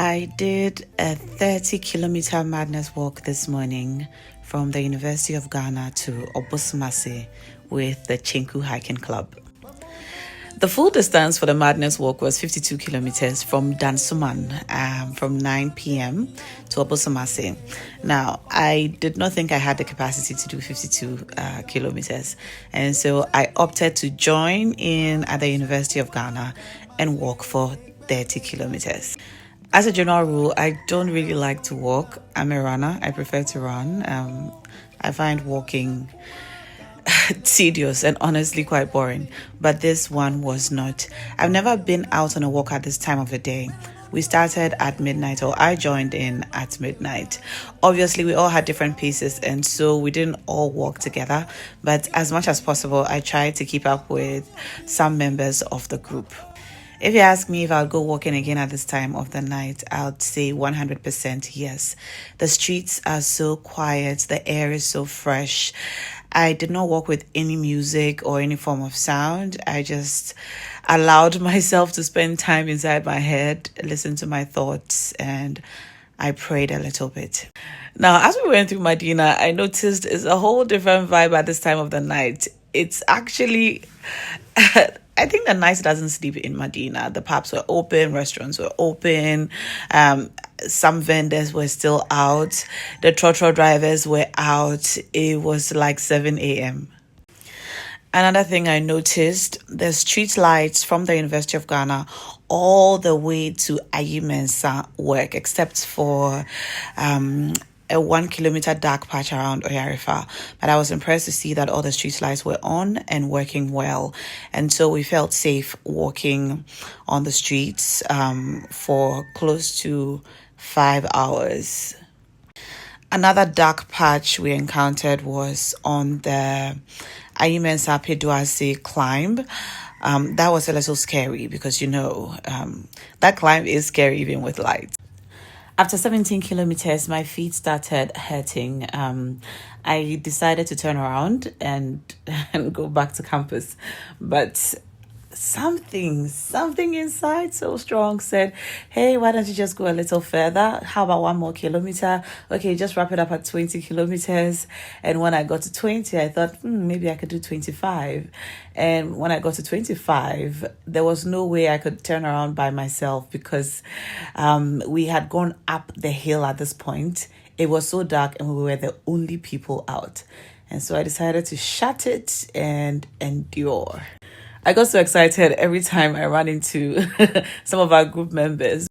I did a 30-kilometer madness walk this morning from the University of Ghana to Obosomase with the Chinku Hiking Club. The full distance for the madness walk was 52 kilometers from Dansoman, from 9 p.m. to Obosomase. Now, I did not think I had the capacity to do 52 kilometers, and so I opted to join in at the University of Ghana and walk for 30 kilometers. As a general rule, I don't really like to walk. I'm a runner. I prefer to run. I find walking tedious and honestly quite boring, but this one was not. I've never been out on a walk at this time of the day. We started at midnight, or I joined in at midnight. Obviously, we all had different paces, and so we didn't all walk together, but as much as possible, I tried to keep up with some members of the group. If you ask me if I'll go walking again at this time of the night, I'd say 100% yes. The streets are so quiet. The air is so fresh. I did not walk with any music or any form of sound. I just allowed myself to spend time inside my head, listen to my thoughts, and I prayed a little bit. Now, as we went through Medina, I noticed it's a whole different vibe at this time of the night. It's actually... I think the night doesn't sleep in Medina. The pubs were open, restaurants were open, some vendors were still out, the trotro drivers were out. It was like 7 a.m. Another thing I noticed, the street lights from the University of Ghana all the way to Ayi Mensah work, except for a 1 kilometer dark patch around Oyarifa. But I was impressed to see that all the street lights were on and working well. And so we felt safe walking on the streets for close to 5 hours. Another dark patch we encountered was on the Ayi Mensah Peduase climb. That was a little scary because, that climb is scary even with lights. After 17 kilometers, my feet started hurting. I decided to turn around and go back to campus. But something inside so strong said, hey, why don't you just go a little further? How about 1 more kilometer? Okay, just wrap it up at 20 kilometers. And when I got to 20, I thought, maybe I could do 25. And when I got to 25, there was no way I could turn around by myself because we had gone up the hill at this point. It was so dark and we were the only people out. And so I decided to shut it and endure. I got so excited every time I ran into some of our group members.